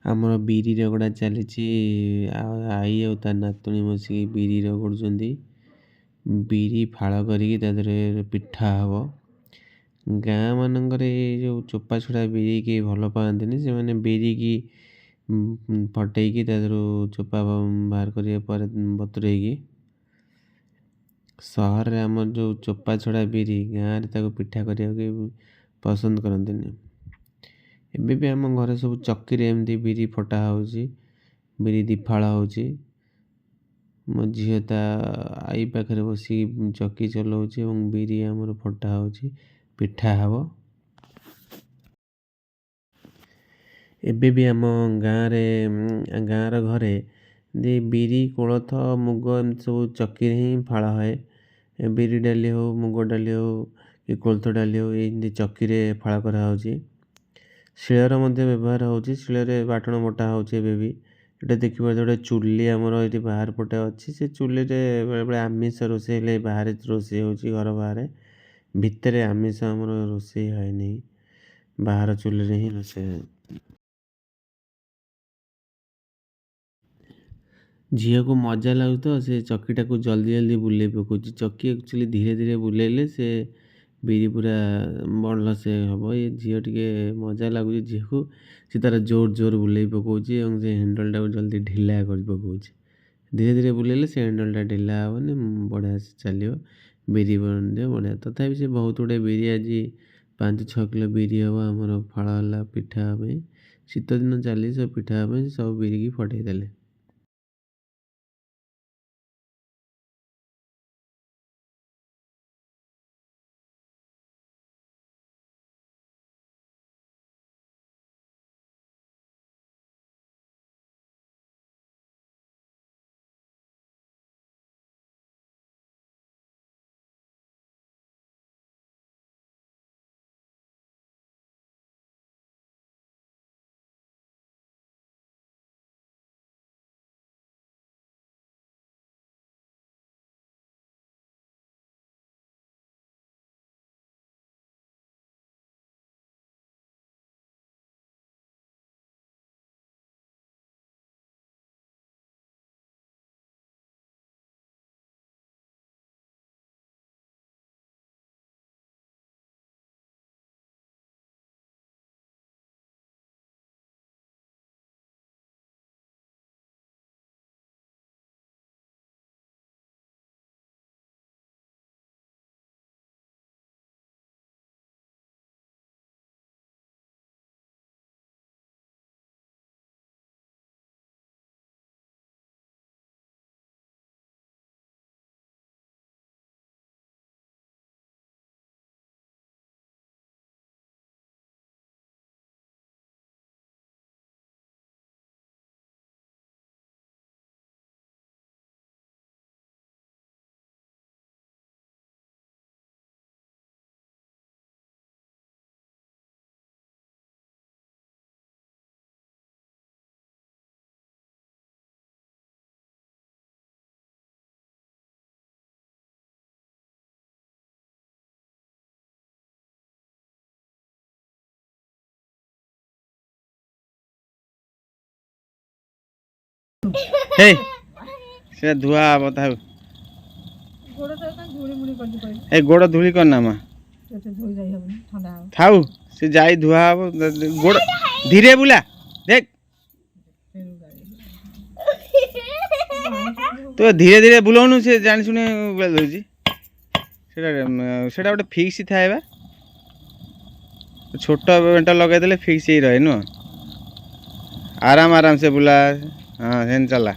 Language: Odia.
ଆମର ବିରି ରଗଡ଼ା ଚାଲିଛି। ଆଈ ଆଉ ତା ନାତୁଣୀ ବସିକି ବିରି ରଗଡ଼ୁଛନ୍ତି। ବିରି ଫାଳ କରିକି ତା ଦେହରେ ପିଠା ହେବ। ଗାଁ ମାନଙ୍କରେ ଏଇ ଯେଉଁ ଚୋପା ଛଡ଼ା ବିରି କେହି ଭଲ ପାଆନ୍ତିନି। ସେମାନେ ବିରିକି ଫଟେଇକି ତା ଦେହରୁ ଚୋପା ବାହାର କରିବା ପରେ ବତୁରେଇକି, ସହରରେ ଆମର ଯେଉଁ ଚୋପା ଛଡ଼ା ବିରି, ଗାଁରେ ତାକୁ ପିଠା କରିବାକୁ କେହି ପସନ୍ଦ କରନ୍ତିନି। ଏବେ ବି ଆମ ଘରେ ସବୁ ଚକିରେ ଏମିତି ବିରି ଫଟା ହେଉଛି, ବିରି ଦିଫାଳ ହେଉଛି। ମୋ ଝିଅ ତା ଆଈ ପାଖରେ ବସିକି ଚକି ଚଲାଉଛି ଏବଂ ବିରି ଆମର ଫଟା ହେଉଛି, ପିଠା ହେବ। ଏବେ ବି ଆମ ଗାଁର ଘରେ ବିରି, କୋଳଥ, ମୁଗ ଏମିତି ସବୁ ଚକିରେ ହିଁ ଫାଳ ହୁଏ। ବିରି ଡାଲି ହେଉ, ମୁଗ ଡାଲି ହେଉ କି କୋଳଥ ଡାଲି ହେଉ, ଏମିତି ଚକିରେ ଫାଳ କରାହେଉଛି। ଶିଳର ମଧ୍ୟ ବ୍ୟବହାର ହେଉଛି। ଶିଳରେ ବାଟଣ ବଟା ହେଉଛି। ଏବେ ବି ଏଇଟା ଦେଖିପାରୁଛ, ଗୋଟେ ଚୁଲି ଆମର ଏଇଠି ବାହାର ପଟେ ଅଛି। ସେ ଚୁଲିରେ ବେଳେବେଳେ ଆମିଷ ରୋଷେଇ ହେଲେ ବାହାରେ ରୋଷେଇ ହେଉଛି, ଘର ବାହାରେ। ଭିତରେ ଆମିଷ ଆମର ରୋଷେଇ ହয়ନି, ବାହାର ଚୁଲିରେ ହିଁ ରୋଷେଇ ହୁଏ। ଝିଅକୁ ମଜା ଲାଗୁଛି ତ, ସେ ଚକିଟାକୁ ଜଲ୍ଦି ଜଲ୍ଦି ବୁଲେଇ ପକାଉଛି। ଚକି ଆକ୍ଚୁଆଲି ଧୀରେ ଧୀରେ ବୁଲେଇଲେ ସେ ବିରି ପୁରା ଭଲସେ ହେବ। ଏ ଝିଅ ଟିକେ ମଜା ଲାଗୁଛି ଝିଅକୁ। ସେ ତାର ଜୋର ଜୋର ବୁଲେଇ ପକାଉଛି ଏବଂ ସେ ହ୍ୟାଣ୍ଡଲଟାକୁ ଜଲ୍ଦି ଢିଲା କରି ପକାଉଛି। ଧୀରେ ଧୀରେ ବୁଲେଇଲେ ସେ ହ୍ୟାଣ୍ଡଲଟା ଢିଲା ହେବନି, ବଢ଼ିଆ ସେ ଚାଲିବ। ବିରି ମଧ୍ୟ ବଢ଼ିଆ। ତଥାପି ସେ ବହୁତ ଗୁଡ଼ିଏ ବିରି, ଆଜି 5-6 କିଲୋ ବିରି ହେବ ଆମର ଫାଳ ହେଲା ପିଠା ହେବା ପାଇଁ। ଶୀତ ଦିନ ଚାଲିଛି, ସବୁ ପିଠା ହେବା ପାଇଁ ସବୁ ବିରିକି ଫଟେଇ ଦେଲେ। ହେ ସେ ଧୁଆ ହବ ଥାଉ। ଏ ଗୋଡ଼ ଧୂଳି କରନା ମା, ଥାଉ ସେ ଯାଇ ଧୁଆ ହବ। ଗୋଡ଼ ଧୀରେ ବୁଲା, ଦେখ ତୁ ଧୀରେ ଧୀରେ ବୁଲଉନୁ, ସେ ଜାଣି ଶୁଣି ଦଉଛି। ସେଟା ଗୋଟେ ଫିକ୍ସ ଥାଏ ବା, ଛୋଟ ବେଣ୍ଟ ଲଗେଇଦେଲେ ଫିକ୍ସ ହେଇ ରହେ ନୁହଁ। ଆରାମ ସେ ବୁଲା। ହଁ ସେମିତି ଚାଲା।